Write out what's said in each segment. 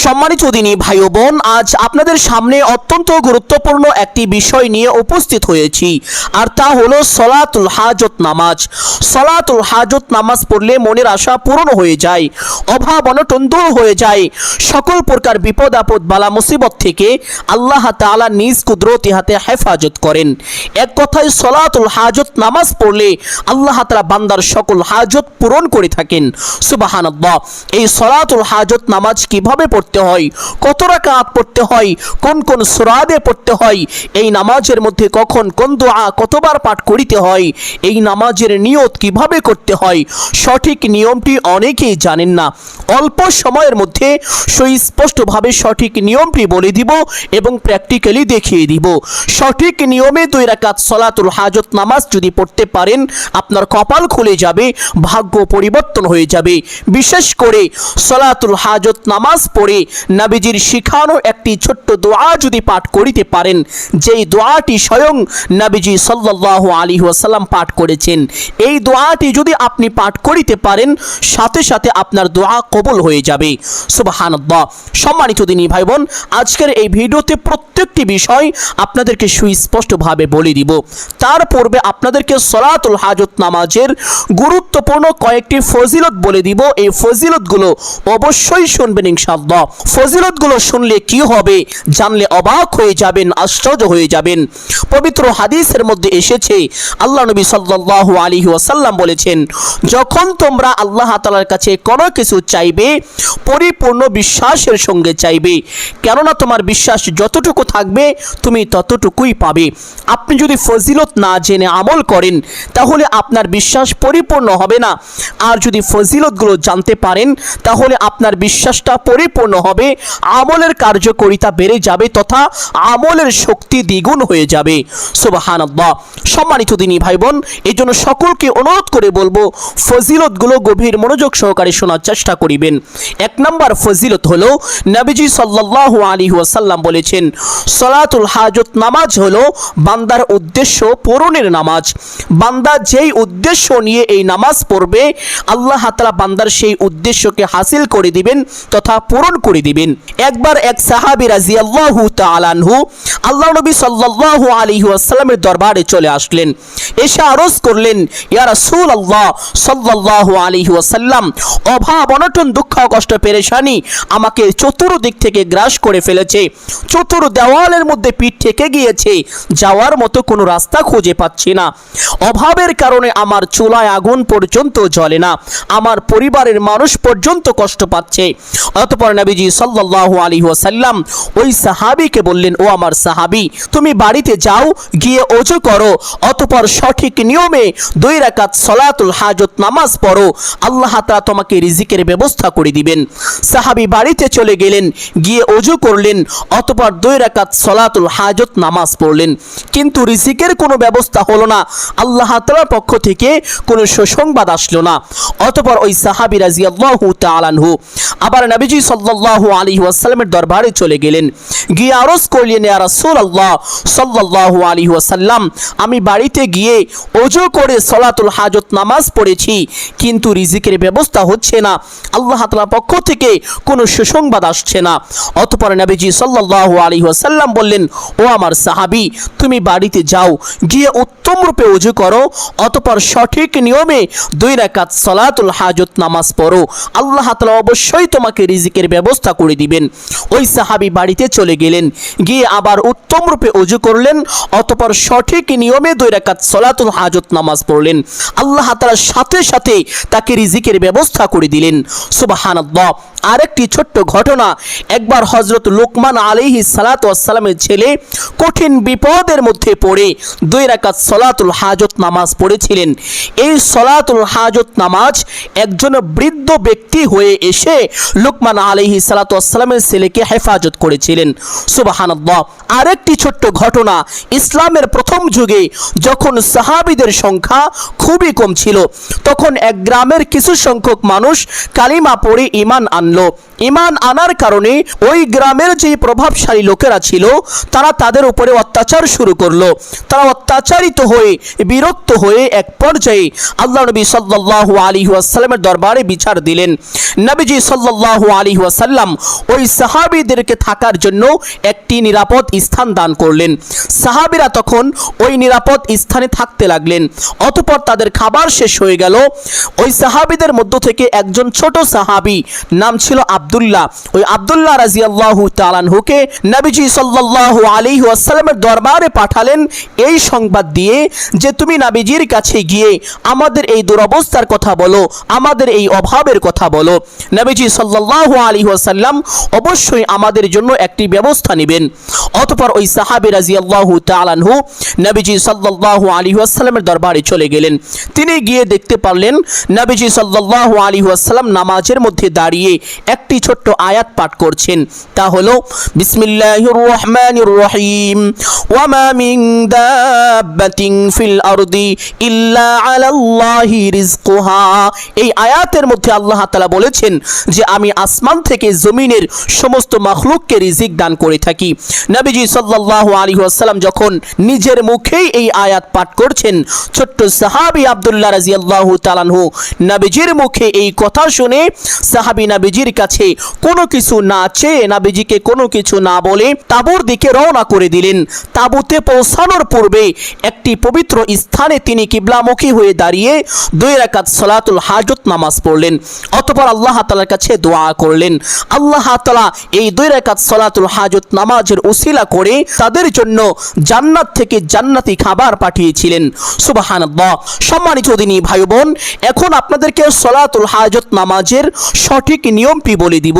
সম্মানিত দিনী ভাই ও বোন, আজ আপনাদের সামনে অত্যন্ত গুরুত্বপূর্ণ একটি বিষয় নিয়ে উপস্থিত হয়েছি, আর তা হলো সলাতুল হাজত নামাজ। সলাতুল হাজত নামাজ পড়লে মনের আশা পূরণ হয়ে যায়, অভাব অনটন দূর হয়ে যায়, সকল প্রকার বিপদ আপদ বালা মুসিবত থেকে আল্লাহ তাআলা নিজ কুদরতি হাতে হেফাজত করেন। এক কথায় সলাতুল হাজত নামাজ পড়লে আল্লাহ তাআলা বান্দার সকল হাজত পূরণ করে থাকেন। সুবহানাল্লাহ। এই সলাতুল হাজত নামাজ কিভাবে পড়তে হয়, কত রাকাত পড়তে হয়, কোন কোন সূরা দিয়ে পড়তে হয়, এই নামাজের মধ্যে কখন কোন দোয়া কতবার পাঠ করিতে হয়, এই নামাজের নিয়ত কিভাবে করতে হয়, সঠিক নিয়মটি অনেকেই জানেন না। অল্প সময়ের মধ্যে সুস্পষ্টভাবে সঠিক নিয়মটি বলে দিব এবং প্র্যাকটিক্যালি দেখিয়ে দিব। সঠিক নিয়মে 2 রাকাত সলাতুল হাজত নামাজ যদি পড়তে পারেন, আপনার কপাল খুলে যাবে, ভাগ্য পরিবর্তন হয়ে যাবে। বিশেষ করে সলাতুল হাজত নামাজ পড়ে নবীজির শিখানো একটি ছোট্ট দোয়া যদি পাঠ করিতে পারেন, যেই দোয়াটি স্বয়ং নবীজি সাল্লাল্লাহু আলাইহি ওয়াসাল্লাম পাঠ করেছেন, এই দোয়াটি যদি আপনি পাঠ করিতে পারেন, সাথে সাথে আপনার দোয়া কবুল হয়ে যাবে। সুবহানাল্লাহ। সম্মানিত দিনী ভাই বোন, আজকের এই ভিডিওতে প্রত্যেকটি বিষয় আপনাদেরকে সুস্পষ্টভাবে বলে দিব। তার পূর্বে আপনাদেরকে সলাতুল হাজত নামাজের গুরুত্বপূর্ণ কয়েকটি ফজিলত বলে দিব। এই ফজিলতগুলো অবশ্যই শুনবেন ইনশাআল্লাহ। ফজিলতগুলো শুনলে কি হবে জানলে অবাক হয়ে যাবেন, আশ্চর্য হয়ে যাবেন। পবিত্র হাদিসের মধ্যে এসেছে, আল্লাহ নবী সাল্লাল্লাহু আলাইহি ওয়াসাল্লাম বলেছেন, যখন তোমরা আল্লাহ তাআলার কাছে কোনো কিছু চাইবে, পরিপূর্ণ বিশ্বাসের সঙ্গে চাইবে, কেননা তোমার বিশ্বাস যতটুকু থাকবে তুমি ততটুকুই পাবে। আপনি যদি ফজিলত না জেনে আমল করেন, তাহলে আপনার বিশ্বাস পরিপূর্ণ হবে না। আর যদি ফজিলতগুলো জানতে পারেন, তাহলে আপনার বিশ্বাসটা পরিপূর্ণ হবে, আমলের কার্যকারিতা বেড়ে যাবে তথা আমলের শক্তি দ্বিগুণ হয়ে যাবে। সুবহানাল্লাহ। সম্মানিত দিনী ভাই বোন, এই জন্য সকলকে অনুরোধ করে বলবো, ফজিলতগুলো গভীর মনোযোগ সহকারে শোনার চেষ্টা করিবেন। 1 নম্বর ফজিলত হলো, নবীজি সাল্লাল্লাহু আলাইহি ওয়াসাল্লাম বলেছেন, সলাতুল হাজত নামাজ হলো বান্দার উদ্দেশ্য পূরণের নামাজ। বান্দা যেই উদ্দেশ্য নিয়ে এই নামাজ পড়বে, আল্লাহ তাআলা বান্দার সেই উদ্দেশ্যকে হাসিল করে দিবেন তথা পূরণ করে দিবেন। একবার এক সাহাবী রাদিয়াল্লাহু তাআলা আনহু আল্লাহ নবী সাল্লাল্লাহু আলাইহি ওয়াসাল্লামের দরবারে চলে আসলেন। এসে আরজ করলেন, ইয়া রাসূলুল্লাহ সাল্লাল্লাহু আলাইহি ওয়াসাল্লাম, অভাব অনটন দুঃখ কষ্ট পেরেশানি আমাকে চতুর্দিক থেকে গ্রাস করে ফেলেছে, চতুর দেওয়ালের মধ্যে পিঠ থেকে গিয়েছে, যাওয়ার মতো কোনো রাস্তা খুঁজে পাচ্ছি না। অভাবের কারণে আমার চুলায় আগুন পর্যন্ত জ্বলে না, আমার পরিবারের মানুষ পর্যন্ত কষ্ট পাচ্ছে। অতঃপর নবীজি সাল্লাল্লাহু আলাইহি ওয়াসাল্লাম ওই সাহাবীকে বললেন, ও আমার সাহাবী, তুমি বাড়িতে যাও, গিয়ে ওযু করো, অতঃপর সঠিক নিয়মে 2 রাকাত সলাতুল হাজত নামাজ পড়ো, আল্লাহ তাআলা তোমাকে রিজিকের ব্যবস্থা করে দিবেন। সাহাবী বাড়িতে চলে গেলেন, গিয়ে ওযু করলেন, অতঃপর 2 রাকাত সলাতুল হাজত নামাজ পড়লেন, কিন্তু রিজিকের কোনো ব্যবস্থা হলো না, আল্লাহ তাআলার পক্ষ থেকে কোনো সুসংবাদ আসলো না। অতঃপর ওই সাহাবী রাদিয়াল্লাহু তাআলা আনহু আবার নবীজি সাল্লাল্লাহু আলাইহি ওয়াসাল্লামের দরবারে চলে গেলেন, গিয়ে আরজ করলেন, ইয়া রাসূলুল্লাহ সাল্লাল্লাহু আলাইহি ওয়াসাল্লাম, আমি বাড়িতে গিয়ে ওযু করে সলাতুল হাজত নামাজ পড়েছি, কিন্তু রিজিকের ব্যবস্থা হচ্ছে না, আল্লাহ তাআলার পক্ষ থেকে কোনো সুসংবাদ আসছে না। অতঃপর নবীজি সাল্লাল্লাহু আলাইহি ওয়াসাল্লাম বললেন, ও আমার সাহাবী, তুমি বাড়িতে যাও, গিয়ে উত্তম রূপে ওযু করো, অতঃপর সঠিক নিয়মে 2 রাকাত সলাতুল হাজত নামাজ পড়ো, আল্লাহ তাআলা অবশ্যই তোমাকে রিজিকের ব্যবস্থা করে দিবেন। ওই সাহাবী বাড়িতে চলে গেলেন, গিয়ে আবার উত্তম রূপে ওযু করলেন, অতঃপর সঠিক নিয়মে 2 রাকাত সলাতুল হাজত নামাজ পড়লেন, আল্লাহ তাআলা সাথে সাথে তাকে রিজিকের ব্যবস্থা করে দিলেন। সুবহানাল্লাহ। আরেকটি ছোট্ট ঘটনা, একবার হযরত লুকমান আলাইহিস সালাতু ওয়াস সালামের ছেলে কঠিন বিপদের মধ্যে পড়ে 2 রাকাত সলাতুল হাজত নামাজ পড়েছিলেন। এই সলাতুল হাজত নামাজ একজন বৃদ্ধ ব্যক্তি হয়ে এসে লুকমান আলাইহিস সালাতু ওয়াস সালামের ছেলেকে হেফাজত করেছিলেন। সুবহানাল্লাহ। আরেকটি ছোট্ট ঘটনা, ইসলামের প্রথম যুগে যখন সাহাবীদের সংখ্যা খুবই কম ছিল, তখন এক গ্রামের কিছু সংখ্যক মানুষ কালিমা পড়ে ঈমান আনলো। ঈমান আনার কারণে ওই গ্রামের যে প্রভাবশালী লোকেরা ছিল তারা তাদের উপরে অত্যাচার শুরু করলো। তারা অত্যাচারিত হয়ে বিরক্ত হয়ে এক পর্যায়ে আল্লাহ নবী সাল্লাল্লাহু আলাইহি ওয়াসাল্লামের দরবারে বিচার দিলেন। নবীজি সাল্লাল্লাহু আলাইহি ওয়াসাল্লাম ওই সাহাবীদেরকে থাকার জন্য একটি নিরাপদ স্থান দান করলেন। সাহাবীরা তখন ওই নিরাপদ স্থানে থাকতে লাগলেন। অতঃপর তাদের খাবার শেষ হয়ে গেল। ওই সাহাবীদের মধ্য থেকে একজন ছোট সাহাবী, নাম ছিল আব্দুল্লাহ, ওই আব্দুল্লাহ রাদিয়াল্লাহু তাআলা আনহুকে নবীজি সাল্লাল্লাহু আলাইহি ওয়াসাল্লামের দরবারে পাঠালেন এই সংবাদ দিয়ে যে তুমি নবীজির কাছে গিয়ে আমাদের এই দুরবস্থার কথা বলো, আমাদের এই অভাবের কথা বলো। নবীজি সাল্লাল্লাহু আলাইহি ওয়াসাল্লাম অবশ্যই আমাদের জন্য একটি ব্যবস্থা নেবেন। অতঃপর ওই সাহাবী রাদিয়াল্লাহু তাআলা আনহু নবীজি সাল্লাল্লাহু আলাইহি ওয়াসাল্লামের দরবারে চলে গেলেন। তিনি গিয়ে দেখতে পারলেন নবীজি সাল্লাল্লাহু আলাইহি ওয়াসাল্লাম নামাজের মধ্যে দাঁড়িয়ে একটি ছোট্ট আয়াত পাঠ করছেন, তা হলো বিসমিল্লাহির রহমানির রহিম ওয়া মা মিন দাব্বাতিন ফিল আরদি ইল্লা আলাল্লাহি রিজকুহা। এই আয়াতের মধ্যে আল্লাহ তাআলা বলেছেন যে আমি আসমান থেকে জমিনের সমস্ত মাখলুককে রিজিক দান করে থাকি। নবীজি সাল্লাল্লাহু আলাইহি ওয়াসাল্লাম যখন নিজের মুখেই এই আয়াত পাঠ করছেন, ছোট্ট সাহাবী আব্দুল্লাহ রাদিয়াল্লাহু তাআলা আনহু নবীজির মুখে এই কথা শুনে সাহাবী নবীজির কাছে কোনো কিছু না চেয়ে, নবীজিকে কোনো কিছু না বলে তাঁবুর দিকে রওনা করে দিলেন। তাঁবুতে পৌঁছানোর পূর্বে একটি পবিত্র স্থানে তিনি কিবলামুখী হয়ে দাঁড়িয়ে 2 রাকাত সালাতুল হাজত নামাজ পড়লেন। অতঃপর আল্লাহ তাআলার কাছে দোয়া করলেন। আল্লাহ তাআলা এই 2 রাকাত সালাতুল হাজত নামাজের উসিলা করে তাদের জন্য জান্নাত থেকে জান্নাতি খাবার পাঠিয়েছিলেন। সুবহানাল্লাহ। সম্মানিত দিনী ভাই বোন, এখন আপনাদেরকে সালাতুল হাজত নামাজের সঠিক নিয়মটি বলে দিব।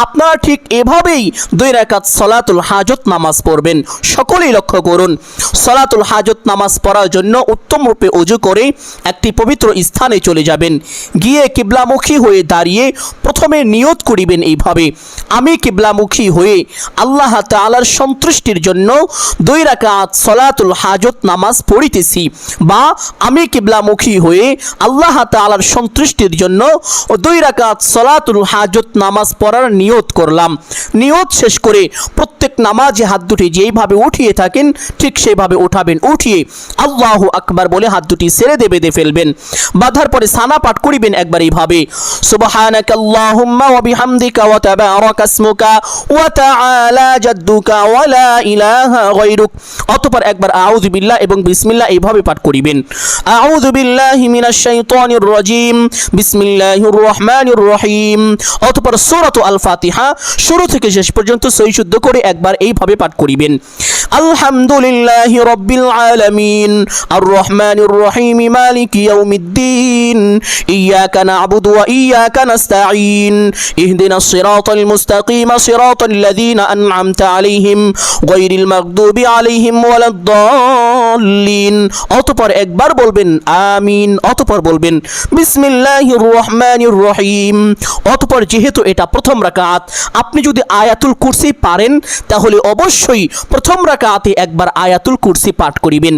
আপনারা ঠিক এভাবেই 2 রাকাত সালাতুল হাজত নামাজ পড়বেন। সকলেই লক্ষ্য করুন, সালাতুল হাজত নামাজ পড়ার জন্য উত্তম রূপে ওযু করে একটি পবিত্র স্থানে চলে যাবেন। গিয়ে কিবলামুখী হয়ে দাঁড়িয়ে প্রথমে নিয়ত করিবেন এইভাবে, আমি কিবলামুখী হয়ে আল্লাহ তাআলার সন্তুষ্টির জন্য 2 রাকাত সালাতুল হাজত নামাজ পড়িতেছি, বা আমি কিবলামুখী হয়ে আল্লাহ তাআলার সন্তুষ্টির জন্য 2 রাকাত সালাতুল হাজত নামাজ পড়ার নিয়ত করলাম। নিয়ত শেষ করে প্রত্যেক নামাজে হাত দুটি যেইভাবে উঠিয়ে থাকেন ঠিক সেইভাবে উঠাবেন। উঠিয়ে আল্লাহু আকবার বলে হাত দুটি ছেড়ে বেঁধে ফেলবেন। বাঁধার পরে সানা পাঠ করিবেন একবার এইভাবে, সুবহানাকাল্লাহুম্মা ওয়া বিহামদিকা ওয়া তাবারাকা ইসমুকা ওয়া তাআলা জাদ্দুকা ওয়া লা ইলাহা গায়রুক। অতঃপর একবার আউযু বিল্লাহ এবং বিসমিল্লাহ এইভাবে পাঠ করিবেন। আউযু বিল্লাহি মিনাশ শাইতানির রাজিম, বিসমিল্লাহির রহমানির রহিম। অতঃপর সূরাতুল আল ফাতিহা শুরু থেকে শেষ পর্যন্ত সহি শুদ্ধ করে একবার এইভাবে পাঠ করিবেন। আলহামদুলিল্লাহি রাব্বিল আলামিন আর রহমানির রহিম মালিকি ইয়াউমিদ্দিন ইয়াকা না'বুদু ওয়া ইয়াকা নাস্তাঈন ইহদিনাস সিরাতাল মুস্তাকিম সিরাতাল লাযীনা আন'আমতা আলাইহিম গায়রিল মাগদুবি আলাইহিম ওয়ালাদ-দাল্লিন। অতঃপর একবার বলবেন আমিন। অতঃপর বলবেন বিসমিল্লাহির রহমানির রহিম। অতঃপর যেহেতু এটা প্রথম রাকাত, আপনি যদি আয়াতুল কুরসি পারেন তাহলে অবশ্যই প্রথম রাকাতে একবার আয়াতুল কুরসি পাঠ করিবেন।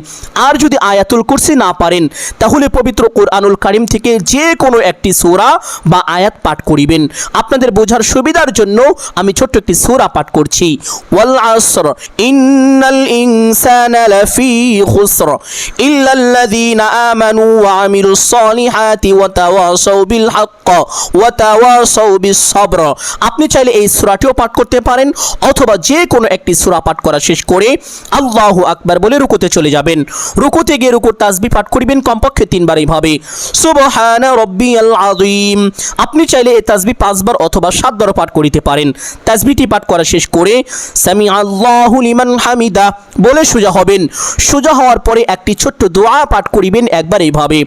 আর যদি আয়াতুল কুরসি না পারেন তাহলে পবিত্র কুরআনুল কারীম থেকে যে কোনো একটি সূরা বা আয়াত পাঠ করিবেন। আপনাদের বোঝার সুবিধার জন্য আমি ছোট্ট একটি সূরা পাঠ করছি। ওয়াল আসর ইন্নাল ইনসানা লাফি খুসর ইল্লাল্লাযীনা আমানু ওয়া আমিলুস সলিহাতি ওয়া তাওয়াসাউ বিল হক ওয়া তাওয়াসাউ বিস সবর। আপনি চাইলে এই সূরাটিও পাঠ করতে পারেন, অথবা যে কোনো একটি সূরা পাঠ করা শেষ করে আল্লাহু আকবার বলে রুকুতে চলে যাবেন। রুকুতে গিয়ে রুকুর তাসবিহ পাঠ করিবেন কমপক্ষে 3 বার এইভাবে, সুবহানা রাব্বিয়াল আযীম। আপনি চাইলে এই তাসবিহ 5 বার অথবা 7 বার পাঠ করিতে পারেন। তাসবিহটি পাঠ করা শেষ করে সামি আল্লাহু লিমান হামিদা বলে সোজা হবেন। সোজা হওয়ার পরে একটি ছোট্ট দোয়া পাঠ করিবেন একবার এইভাবে,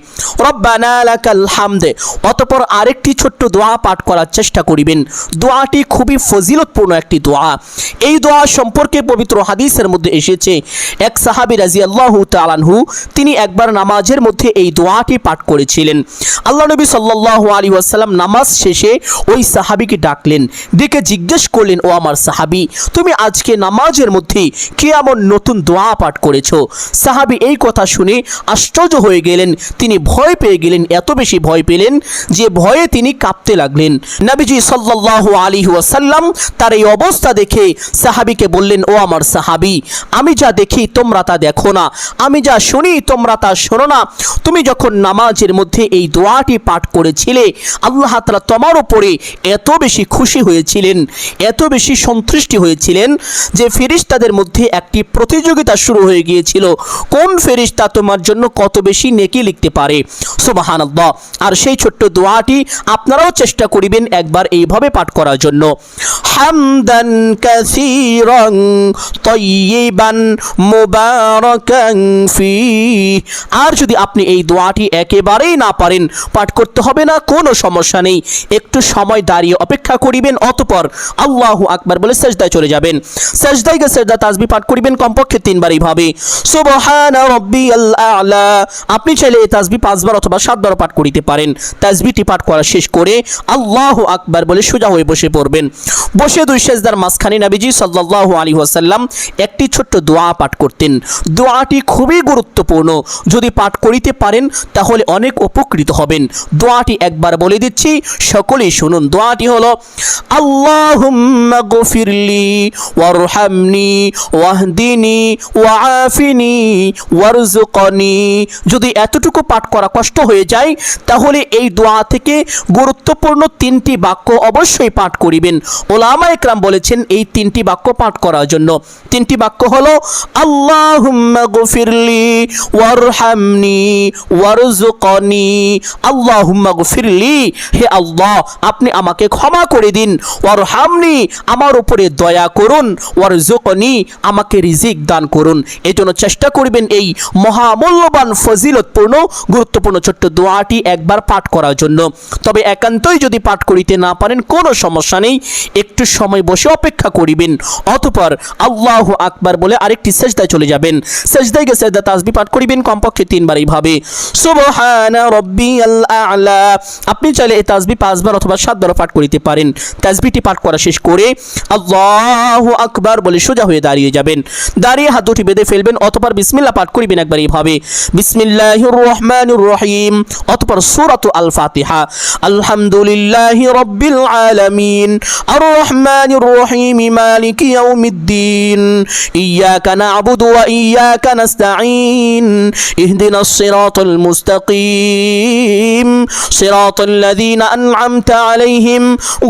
রব্বানা লাকাল হামদ। অতঃপর আরেকটি ছোট্ট দোয়া পাঠ করার চেষ্টা করিবেন। দোয়াটি খুবই ফজিলতপূর্ণ একটি দোয়া। এই দোয়া দোয়া সম্পর্কে পবিত্র হাদিসের মধ্যে এসেছে, এক সাহাবী রাদিয়াল্লাহু তাআলা আনহু তিনি একবার নামাজের মধ্যে এই দোয়াটি পাঠ করেছিলেন। আল্লাহ নবী সাল্লাল্লাহু আলাইহি ওয়াসাল্লাম নামাজ শেষে ওই সাহাবীকে ডাকলেন, ডেকে জিজ্ঞেস করলেন, ও আমার সাহাবী, তুমি আজকে নামাজের মধ্যে কি এমন নতুন দোয়া পাঠ করেছো? সাহাবী এই কথা শুনে আশ্চর্য হয়ে গেলেন, তিনি ভয় পেয়ে গেলেন, এত বেশি ভয় পেলেন যে ভয়ে তিনি কাঁপতে লাগলেন। নবীজি সাল্লাল্লাহু আলাইহি ওয়াসাল্লাম তার এই অবস্থা দেখে সাহাবীকে বললেন, ও আমার সাহাবী, আমি যা দেখি তোমরা তা দেখো না, আমি যা শুনি তোমরা তা শোনো না। তুমি যখন নামাজের মধ্যে এই দোয়াটি পাঠ করেছিলে, আল্লাহ তাআলা তোমার উপরে এত বেশি খুশি হয়েছিলেন, এত বেশি সন্তুষ্টি হয়েছিলেন যে ফেরেশতাদের মধ্যে একটি প্রতিযোগিতা শুরু হয়ে গিয়েছিল, কোন ফেরেশতা তোমার জন্য কত বেশি নেকি লিখতে পারে। সুবহানাল্লাহ। আর সেই ছোট্ট দোয়াটি আপনারাও চেষ্টা করিবেন একবার এইভাবে পাঠ করার জন্য, হামদান কাসীরান তাইয়িবান মুবারাকান ফি। আর যদি আপনি এই দোয়াটি একেবারেই না পারেন, পাঠ করতে হবে না, কোনো সমস্যা নেই, একটু সময় দাঁড়িয়ে অপেক্ষা করিবেন, অতঃপর আল্লাহু আকবার বলে সেজদায় চলে যাবেন। সেজদায় গিয়ে সেজদা তাসবিহ পাঠ করিবেন কমপক্ষে 3 বার এইভাবে, সুবহানা রাব্বিয়াল আ'লা। আপনি চাইলে এই তাসবিহ 5 বার অথবা 7 বার পাঠ করিতে পারেন। তাসবিহটি পাঠ করা শেষ করে আল্লাহু আকবার বলে সোজা হয়ে বসে পড়বেন। বসে 2 সেজদার মাঝখানে নবীজি সাল্লাল্লাহু আলাইহি ওয়াসাল্লাম একটি ছোট্ট দোয়া পাঠ করতেন। দোয়াটি খুবই গুরুত্বপূর্ণ, যদি পাঠ করিতে পারেন তাহলে অনেক উপকৃত হবেন। দোয়াটি একবার বলে দিচ্ছি, সকলেই শুনুন। দোয়াটি হলো, আল্লাহুম্মা গফিরলি ওয়ারহামনি ওয়াহদিনি ওয়াআফিনি ওয়ারযুকনি। যদি এতটুকু পাঠ করা কষ্ট হয়ে যায় তাহলে এই দোয়া থেকে গুরুত্বপূর্ণ 3টি বাক্য অবশ্যই পাঠ করিবেন। উলামায়ে কেরাম বলেছেন এই 3টি বাক্য পাঠ করার জন্য। 3টি বাক্য হলো, আল্লাহুম্মা গফিরলি ওয়ারহামনি ওয়ারযুকনি। আল্লাহুম্মা গফিরলি, হে আল্লাহ আপনি আমাকে ক্ষমা করে দিন, ওয়ারহামনি আমার উপরে দয়া করুন, ওয়ারযুকনি আমাকে রিজিক দান করুন। এজন্য চেষ্টা করবেন এই মহামূল্যবান ফজিলতপূর্ণ গুরুত্বপূর্ণ ছোট্ট দোয়াটি একবার পাঠ করার জন্য। তবে একান্তই যদি পাঠ করিতে না পারেন কোনো সমস্যা নেই, একটু সময় বসে অপেক্ষা করিবেন, অতঃপর আল্লাহু আকবার বলে আরেকটি সেজদায় চলে যাবেন। সেজদায় গিয়ে সেজদা তাসবিহ পাঠ করিবেন কমপক্ষে 3 বার এইভাবে, সুবহানা রাব্বিয়াল আ'লা। আপনি চাইলে এই তাসবিহ 5 বার অথবা 7 বার পাঠ করিতে পারেন। তাসবিহটি পাঠ করা শেষ করে আল্লাহু আকবার বলে সোজা হয়ে দাঁড়িয়ে যাবেন। দাঁড়িয়ে হাত দুটি বেঁধে ফেলবেন, অতঃপর বিসমিল্লাহ পাঠ করিবেন একবার এইভাবে, বিসমিল্লাহির রহমানির রহিম, অতঃপর সূরাতু আল ফাতিহা। আলহামদুলিল্লাহি রাব্বিল আলামিন আর রহমানির রহিম মালিকি ইয়াউমিদ্দিন ইয়াকা না'বুদু ওয়া ইয়াকা নাস্তাঈন ইহদিনাস সিরাতাল মুস্তাকিম সিরাতাল লাযীনা আন'আমতা আলাইহিম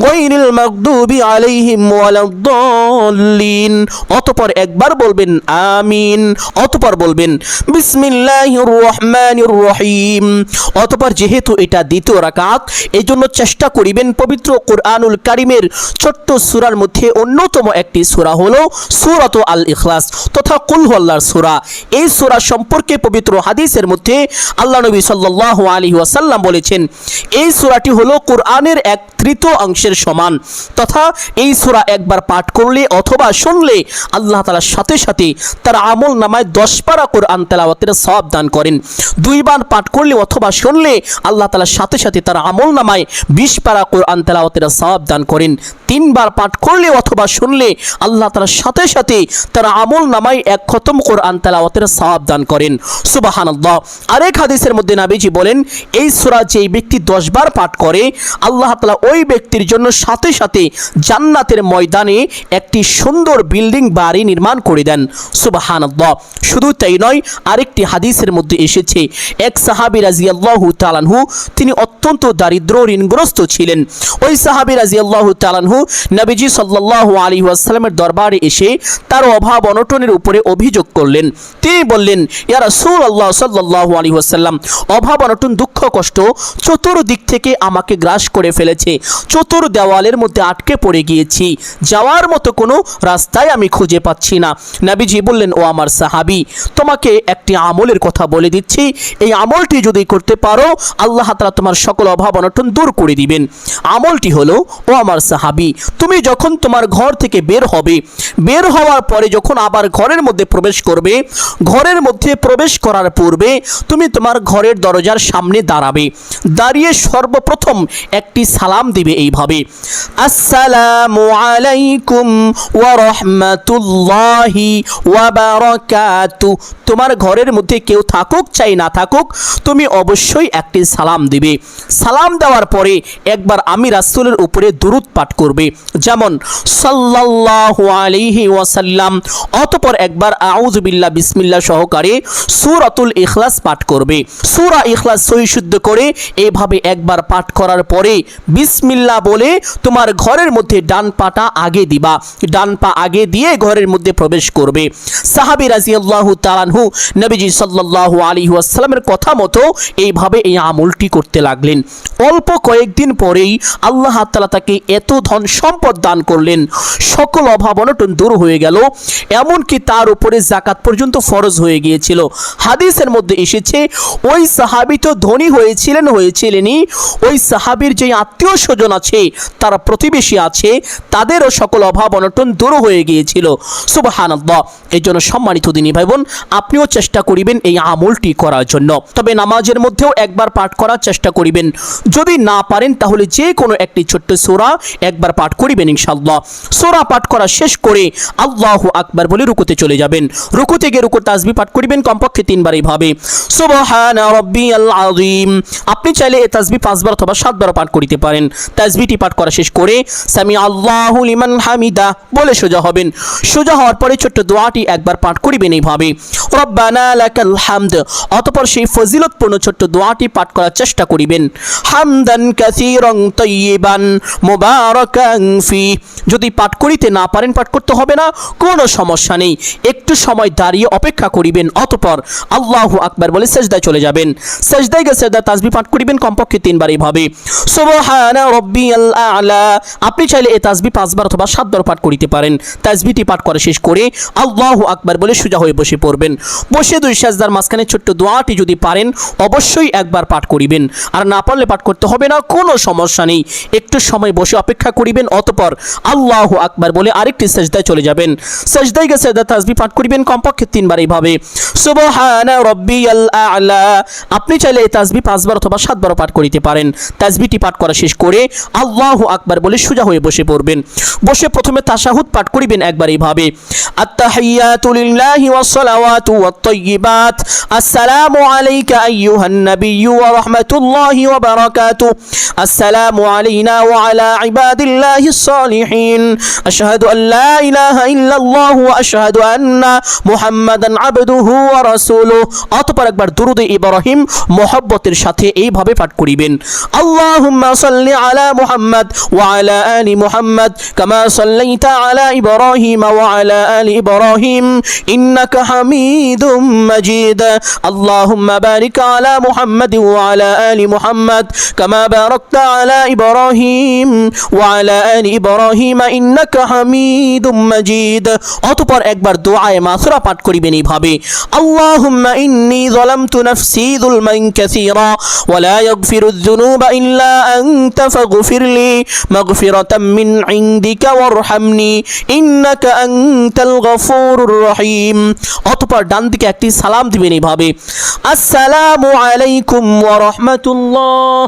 গায়রিল মাগদুবি আলাইহিম ওয়ালাদ-দাল্লিন। অতঃপর একবার বলবেন আমিন, অতঃপর বলবেন বিসমিল্লাহির রহমানির রহিম। অতঃপর যেহেতু এটা দ্বিতীয় রাকাত, এজন্য চেষ্টা করিবেন পবিত্র কোরআনুল কারীমের ছোট্ট সূরার মধ্যে অন্যতম একটি সূরা হলো সূরাতু আল ইখলাস তথা কুল হুয়াল্লাহর সূরা। এই সূরা সম্পর্কে পবিত্র হাদিসের মধ্যে আল্লাহ নবী সাল্লাল্লাহু আলাইহি ওয়াসাল্লাম বলেছেন, এই সূরাটি হলো কোরআনের 1/3 অংশের সমান, তথা এই সূরা একবার পাঠ করলে অথবা শুনলে আল্লাহ তাআলা সাথে সাথে তার আমল নামায় 10 পারা কোরআন তেলাওয়াতের সওয়াব দান করেন। 2 বার পাঠ করলে অথবা শুনলে আল্লাহ তাআলা সাথে সাথে তার আমল নামায় 20 পারা কোরআন তেলাওয়াতের সওয়াব দান করেন। 3 বার পাঠ করলে অথবা শুনলে আল্লাহ তাআলা সাথে সাথে তার আমল নামায় 1 খতম কোরআন তেলাওয়াতের সওয়াব দান করেন। সুবহানাল্লাহ। আরেক হাদিসের মধ্যে নবীজি বলেন, এই সূরা যেই ব্যক্তি 10 বার পাঠ করে আল্লাহ তাআলা ওই ব্যক্তির জন্য সাথে সাথে জান্নাতের ময়দানে একটি সুন্দর বিল্ডিং বাড়ি নির্মাণ করে দেন। সুবহানাল্লাহ। শুধু তাই নয়, আরেকটি হাদিসের মধ্যে এসেছে, এক সাহাবী রাদিয়াল্লাহু তাআলা আনহু তিনি অত্যন্ত দারিদ্র ঋণগ্রস্ত ছিলেন। ওই সাহাবী রাদিয়াল্লাহু তাআলা আনহু নবীজি সাল্লাল্লাহু আলাইহি ওয়াসাল্লামের দরবারে এসে তার অভাব অনটনের উপরে অভিযোগ করলেন। তিনি বললেন, ইয়া রাসূলুল্লাহ সাল্লাল্লাহু আলাইহি ওয়াসাল্লাম, অভাব অনটন দুঃখ কষ্ট চতুর্দিক থেকে আমাকে গ্রাস করে ফেলেছে, চতুর দেওয়ালের মধ্যে আটকে পড়ে গিয়েছি, যাওয়ার মতো কোনো রাস্তায় আমি খুঁজে পাচ্ছি না। নবীজি বললেন, ও আমার সাহাবী, তোমাকে একটি আমলের কথা বলে দিচ্ছি, এই আমলটি যদি করতে পারো আল্লাহ তাআলা তোমার সকল অভাব অনটন দূর করে দিবেন। আমলটি হলো, ও আমার সাহাবী, তুমি যখন তোমার ঘর থেকে বের হবে। বের হওয়ার পরে যখন আবার ঘরের মধ্যে প্রবেশ করবে, ঘরের মধ্যে প্রবেশ করার পূর্বে তুমি তোমার ঘরের দরজার সামনে দাঁড়াবে। দাঁড়িয়ে সর্বপ্রথম একটি সালাম দিবে এইভাবে, আসসালামু আলাইকুম ওয়া রাহমাতুল্লাহি ওয়া বারাকাতুহু। তোমার ঘরের মধ্যে কেউ থাকুক চাই না থাকুক, তুমি অবশ্যই একটি সালাম দিবে। সালাম দেওয়ার পরে একবার আমি রাসূলের উপরে দুরূদ পাঠ করবে, যেমন সাল্লাল্লাহু আলাইহি ওয়াসাল্লাম। অতঃপর একবার আউযু বিল্লাহ বিসমিল্লাহ সহকারে সূরাতুল ইখলাস পাঠ করবে। সূরা ইখলাস সহি শুদ্ধ করে এইভাবে একবার পাঠ করার পরে বিসমিল্লাহ বলে তোমার ঘরের মধ্যে ডান পাটা আগে দিবা, ডান পা আগে দিয়ে ঘরের মধ্যে প্রবেশ করবে। সাহাবী রাদিয়াল্লাহু তাআলা আনহু নবীজি সাল্লাল্লাহু আলাইহি ওয়াসাল্লামের কথা মতো এইভাবে এই আমলটি করতে লাগলেন। অল্প কয়েকদিন পরেই আল্লাহ তাআলা তাকে এত ধন সম্পদ দান করলেন, সকল অভাব অনটন দূর হয়ে গেল, এমনকি তার উপরে যাকাত পর্যন্ত ফরজ হয়ে গিয়েছিল। হাদিসের মধ্যে এসেছে ওই সাহাবী তো ধনী হয়েছিলেনই, ওই সাহাবীর যে আত্মীয় স্বজন আছে, তারা প্রতিবেশী আছে, তাদেরও সকল অভাব অনটন দূর হয়ে গিয়েছিল। সুবহানাল্লাহ। এই জন্য সম্মানিত দিনী ভাই বোন, আপনিও চেষ্টা করিবেন এই আমলটি করার জন্য। তবে নামাজের মধ্যেও একবার পাঠ করার চেষ্টা করিবেন। যদি না পারেন তাহলে যে কোনো একটি ছোট্ট সূরা একবার পাঠ করিবেন ইনশাআল্লাহ। সূরা পাঠ করা শেষ করে আল্লাহু আকবার বলে রুকুতে চলে যাবেন। রুকুতে গিয়ে রুকুর তাসবিহ পাঠ করিবেন কমপক্ষে 3 বার এইভাবে, সুবহানা রাব্বিয়াল আযীম। আপনি চাইলে এই তাসবিহ 5 বার অথবা 7 বার পাঠ করিতে পারেন। তাসবিহটি পাঠ করা শেষ করে সামি আল্লাহু লিমান হামিদা বলে সোজা হবেন। সোজা হওয়ার পরে ছোট্ট দোয়াটি একবার পাঠ করিবেন এইভাবে, রব্বানা লাকাল হামদ। অতঃপর সেই ফজিলতপূর্ণ ছোট্ট দোয়াটি পাঠ করার চেষ্টা করিবেন, হামদান কাসীরান তাইয়িবান মুবারাকান ফি। যদি পাঠ করিতে না পারেন, পাঠ করতে হবে না, কোনো সমস্যা নেই, একটু সময় দাঁড়িয়ে অপেক্ষা করিবেন। অতঃপর আল্লাহু আকবার বলে সিজদায় চলে যাবেন। সিজদায় গিয়ে সিজদা তাসবিহ পাঠ করিবেন কমপক্ষে 3 বার এইভাবে, সুবহানা রাব্বিয়াল আ'লা। আপনি চাইলে এই তাসবিহ 5 বার অথবা 7 বার পাঠ করিতে পারেন। তাসবিহটি পাঠ করা শেষ করে আল্লাহু আকবার বলে সোজা হয়ে বসে পড়বেন। বসে 2 সিজদার মাঝখানে ছোট্ট দোয়াটি যদি পারেন অবশ্যই একবার পাঠ করিবেন, আর না পারলে পাঠ করতে হবে না, কোনো সমস্যা নেই, একটু সময় বসে অপেক্ষা করিবেন। অতঃপর আল্লাহু আকবার বলে আরেকটি সিজদায় চলে যাবেন। সিজদায় গিয়ে সিজদা তাসবিহ পাঠ করিবেন কমপক্ষে 3 বার এইভাবে, সুবহানা রাব্বিয়াল আ'লা। আপনি চাইলে এই তাসবিহ 5 বার অথবা 7 বার পাঠ করিতে পারেন। তাসবিহটি পাঠ করা শেষ করে আল্লাহু আকবার বলে সোজা হয়ে বসে পড়বেন। বসে প্রথমে তাশাহুদ পাঠ করিবেন একবার এইভাবে, আত-তাহিয়াতু লিল্লাহি ওয়াস সালাওয়াতু ওয়াত তাইয়্যিবাত, আসসালামু আলাইকা আইয়ুহান নাবিয়্যু ওয়া রাহমাতুল্লাহি ওয়া বারাকাতুহু, আসসালামু আলাইনা ওয়া আলা ইবাদিল্লাহিস সালিহিন, আশহাদু আল লা ইলাহা ইল্লাল্লাহু ওয়া আশহাদু আন্না মুহাম্মাদান আবদুহু ওয়া রাসূলুহু। অতঃপর একবার দুরূদে ইব্রাহিম মুহাব্বতের সাথে এইভাবে পাঠ করিবেন, আল্লাহুম্মা সাল্লি আলা মুহাম্মাদ ওয়া আলা আলি মুহাম্মাদ কামা সাল্লাইতা আলা ইব্রাহিম ওয়া আলা আলি ইব্রাহিম ইন্নাকা হামিদুম মাজিদ, আল্লাহুম্মা বারিক আলা মুহাম্মাদ ওয়া আলা আলি মুহাম্মাদ কামা বারাকতা আলা ইব্রাহিম ওয়া আলা আলি ইব্রাহিম ইন্নাকা হামিদুম মাজিদ। অতঃপর একবার দোয়ায়ে মাসুরা পাঠ করিবেন এইভাবে, আল্লাহুম্মা ইন্নী যালামতু নাফসি যুলমান কাসীরা ওয়া লা ইয়াগফিরুয যুনুবা ইল্লা আনতা ফাগফিরলি মাগফিরাতাম মিন ইনদিকা ওয়ারহামনি ইন্নাকা আনতাল গফুরুর রহিম। অতঃপর ডান দিকে একটি সালাম দিবেন এইভাবে, আসসালামু আলাইকুম ওয়া রাহমাতুল্লাহ।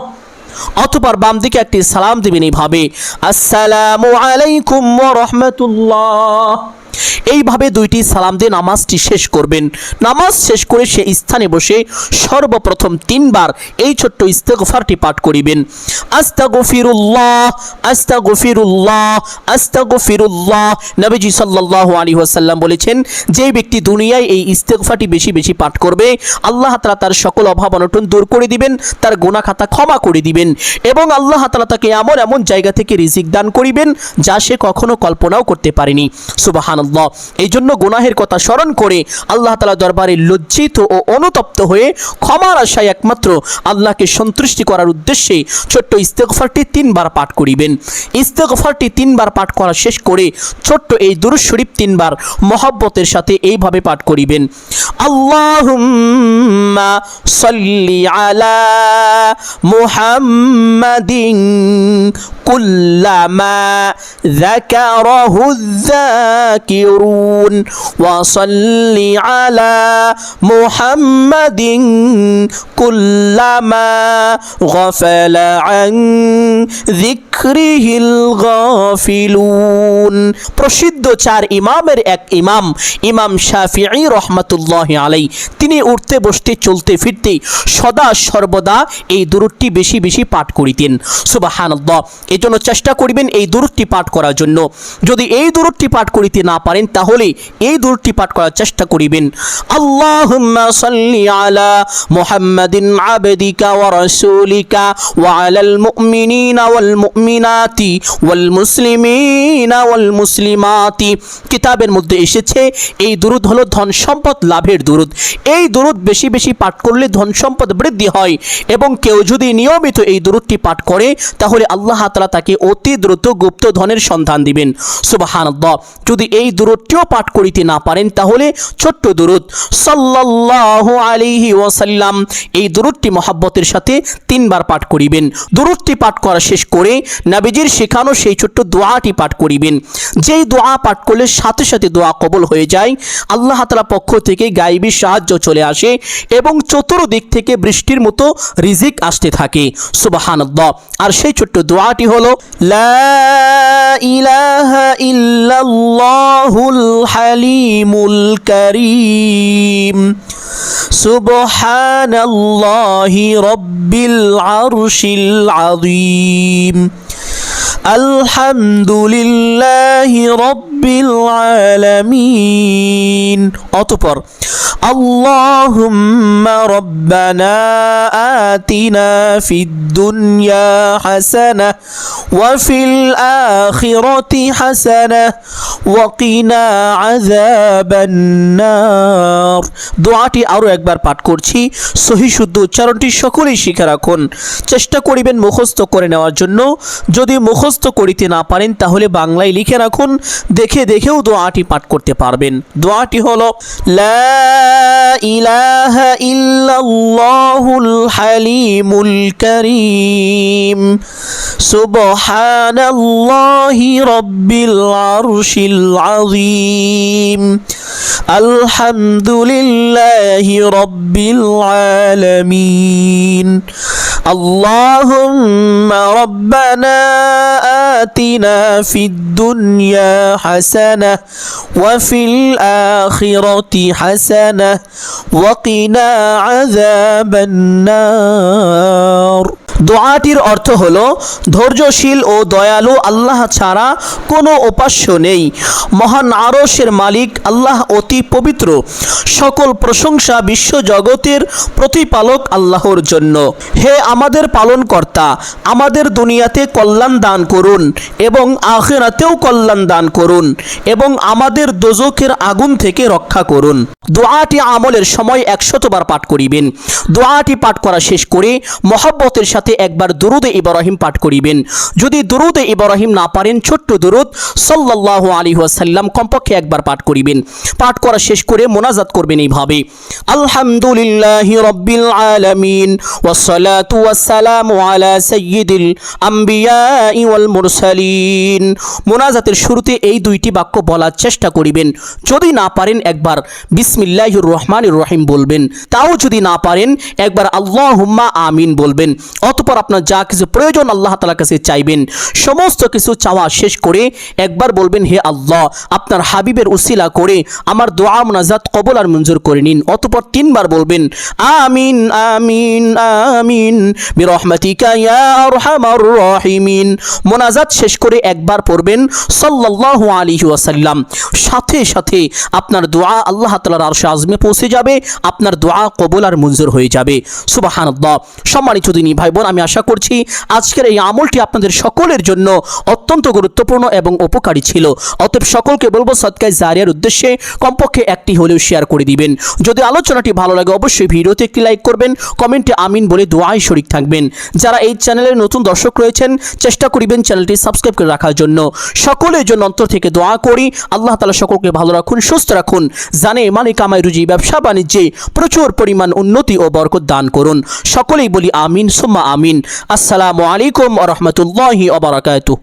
অতঃপর বাম দিকে একটি সালাম দিবেন এইভাবে, আসসালামু আলাইকুম ওয়া রাহমাতুল্লাহ। এইভাবে 2টি সালাম দিয়ে নামাজটি শেষ করবেন। নামাজ শেষ করে সেই স্থানে বসে সর্বপ্রথম 3 বার এই ছোট্ট ইস্তেগফারটি পাঠ করিবেন, আস্তাগফিরুল্লাহ আস্তাগফিরুল্লাহ আস্তাগফিরুল্লাহ। নবীজি সাল্লাল্লাহু আলাইহি ওয়াসাল্লাম বলেছেন, যে ব্যক্তি দুনিয়ায় এই ইস্তেগফারটি বেশি বেশি পাঠ করবে, আল্লাহ তাআলা তার সকল অভাব অনটন দূর করে দিবেন, তার গুনাহ খাতা ক্ষমা করে দিবেন, এবং আল্লাহ তাআলা তাকে এমন এমন জায়গা থেকে রিজিক দান করিবেন যা সে কখনো কল্পনাও করতে পারেনি। সুবহানাল্লাহ। সুবহানাল্লাহ। এই জন্য গুনাহের কথা স্মরণ করে আল্লাহ তাআলা দরবারে লজ্জিত ও অনুতপ্ত হয়ে ক্ষমার আশায় একমাত্র আল্লাহকে সন্তুষ্টি করার উদ্দেশ্যে ছোট্ট ইস্তেগফারটি 3 বার পাঠ করিবেন। ইস্তেগফারটি 3 বার পাঠ করা শেষ করে ছোট্ট এই দুরূদ শরীফ 3 বার মহব্বতের সাথে এইভাবে পাঠ করিবেন। আল্লাহুম্মা সাল্লি আলা মুহাম্মাদিন কুল্লামা যাকারাহু যাকিরুন ওয়া সাল্লি আলা মুহাম্মাদিন কুল্লামা গাফালা আন যিকরিহিল গাফিলুন। প্রসিদ্ধ 4 ইমামের এক ইমাম ইমাম শাফিঈ রহমাতুল্লাহি আলাইহি তিনি উঠতে বসতে চলতে ফিরতে সদা সর্বদা এই দুরূদটি বেশি বেশি পাঠ করিতেন। সুবহানাল্লাহ। এই জন্য চেষ্টা করিবেন এই দুরূদটি পাঠ করার জন্য। যদি এই দুরূদটি পাঠ করিতে না পারেন তাহলে এই দুরূদটি পাঠ করার চেষ্টা করিবেন। আল্লাহুম্মা সাল্লি আলা মুহাম্মাদিন আবদিকা ওয়া রাসূলিকা ওয়া আলাল মুমিনিনা ওয়াল মুমিনাতি ওয়াল মুসলিমিনা ওয়াল মুসলিমাতি। কিতাবের মধ্যে এসেছে এই দুরূদ হলো ধন সম্পদ লাভের দুরূদ। এই দুরূদ বেশি বেশি পাঠ করলে ধন সম্পদ বৃদ্ধি হয় এবং কেউ যদি নিয়মিত এই দুরূদটি পাঠ করে তাহলে আল্লাহ তাআলা তাকে অতি দ্রুত গুপ্ত ধনের সন্ধান দিবেন। সুবহানাল্লাহ। যদি এই দুরূদটিও পাঠ করিতে না পারেন তাহলে ছোট্ট দুরূদ সাল্লাল্লাহু আলাইহি ওয়াসাল্লাম এই দুরূদটি মহব্বতের সাথে 3 বার পাঠ করিবেন। দুরূদটি পাঠ করা শেষ করে নবীজির শেখানো সেই ছোট্ট দোয়াটি পাঠ করিবেন। যেই দোয়া পাঠ করলে সাথে সাথে দোয়া কবুল হয়ে যায়, আল্লাহ তাআলা পক্ষ থেকে গায়বী সাহায্য চলে আসে এবং চতুর্দিক থেকে বৃষ্টির মতো রিজিক আসতে থাকে। সুবহানাল্লাহ। আর সেই ছোট্ট দোয়াটি হলো লা ইলাহা ইল্লাল্লাহুল হালিমুল কারীম সুবহানাল্লাহি রাব্বিল আরশিল আযীম আলহামদুলিল্লাহি রাব্বিল আলামিন। অতঃপর আল্লাহুম্মা রাব্বানা আতিনা ফিদ দুনিয়া হাসানাহ ওয়া ফিল আখিরাতি হাসানাহ ওয়া কিনা আযাবান নার। দোয়াটি আরো একবার পাঠ করছি, সহিহ শুদ্ধ উচ্চারণটি সকলেই শিখে রাখুন। চেষ্টা করিবেন মুখস্থ করে নেওয়ার জন্য। যদি মুখস্থ করিতে না পারেন তাহলে বাংলায় লিখে রাখুন, দেখে দেখেও দোয়াটি পাঠ করতে পারবেন। দোয়াটি হলো লা ইলাহা ইল্লাল্লাহুল হালিমুল কারীম সুবহানাল্লাহি রাব্বিল আরশিল আযীম আলহামদুলিল্লাহি রাব্বিল আলামিন আল্লাহুম্মা রাব্বানা আতিনা ফিদ দুনিয়া হাসানাহ ওয়া ফিল আখিরাতি হাসানাহ ওয়া কিনা আযাবান নার। দোয়াটির অর্থ হলো ধৈর্যশীল ও দয়ালু আল্লাহ ছাড়া কোনো উপাস্য নেই। মহান আরশের মালিক আল্লাহ অতি পবিত্র। সকল প্রশংসা বিশ্ব জগতের প্রতিপালক আল্লাহর জন্য। হে আমাদের পালনকর্তা, আমাদের দুনিয়াতে কল্যাণ দান করুন এবং আখিরাতেও কল্যাণ দান করুন এবং আমাদের দোজখের আগুন থেকে রক্ষা করুন। দোয়াটি আমলের সময় 100 বার পাঠ করিবেন। দোয়াটি পাঠ করা শেষ করে মহব্বতের সাথে একবার দুরুদে ইব্রাহিম পাঠ করিবেন। যদি দুরুদে ইব্রাহিম না পারেন ছোট্ট দুরুদ সাল্লাল্লাহু আলাইহি ওয়াসাল্লাম কমপক্ষে একবার পাঠ করিবেন। পাঠ করা শেষ করে মোনাজাত করবেন এইভাবে আলহামদুলিল্লাহি রাব্বিল আলামিন ওয়াসসালাতু ওয়াসসালামু আলা সাইয়্যিদিল আম্বিয়া ওয়াল মুরসালিন। মোনাজাতের শুরুতে এই 2টি বাক্য বলার চেষ্টা করিবেন। যদি না পারেন একবার বিসমিল্লাহির রহমানির রহিম বলবেন। তাও যদি না পারেন একবার আল্লাহুম্মা আমিন বলবেন। অতঃপর আপনার যা কিছু প্রয়োজন আল্লাহ তাআলার কাছে চাইবেন। সমস্ত কিছু চাওয়া শেষ করে একবার বলবেন হে আল্লাহ, আপনার হাবিবের উসিলা করে আমার দোয়া মুনাজাত কবুল আর মঞ্জুর করে নিন। অতঃপর 3 বার বলবেন আমিন আমিন আমিন বিরহমাতিকা ইয়া আরহামার রাহিমিন। মোনাজাত শেষ করে একবার পড়বেন সাল্লাল্লাহু আলাইহি ওয়াসাল্লাম, সাথে সাথে আপনার দোয়া আল্লাহ তাআলার আরশে আযমে পৌঁছে যাবে, আপনার দোয়া কবুল আর মঞ্জুর হয়ে যাবে। সুবহানাল্লাহ। সম্মানিত দিনী ভাই বোন, আমি আশা করছি আজকের এই আমলটি আপনাদের সকলের জন্য অত্যন্ত গুরুত্বপূর্ণ এবং উপকারী ছিল। অতএব সকলকে বলবো সদকায়ে জারিয়ার উদ্দেশ্যে কমপক্ষে একটি হলেও শেয়ার করে দিবেন। যদি আলোচনাটি ভালো লাগে অবশ্যই ভিডিওতে একটি লাইক করবেন, কমেন্টে আমিন বলে দোয়ায় শরীক থাকবেন। যারা এই চ্যানেলের নতুন দর্শক রয়েছেন চেষ্টা করিবেন চ্যানেলটি সাবস্ক্রাইব করে রাখার জন্য। সকলের জন্য অন্তর থেকে দোয়া করি আল্লাহ তাআলা সকলকে ভালো রাখুন, সুস্থ রাখুন, জানে মানে কামাই রুজি ব্যবসা বাণিজ্যে প্রচুর পরিমাণ উন্নতি ও বরকত দান করুন। সকলেই বলি আমিন সুম্মা আমিন। আসসালামু আলাইকুম ওয়া রাহমাতুল্লাহি ওয়া বারাকাতুহু।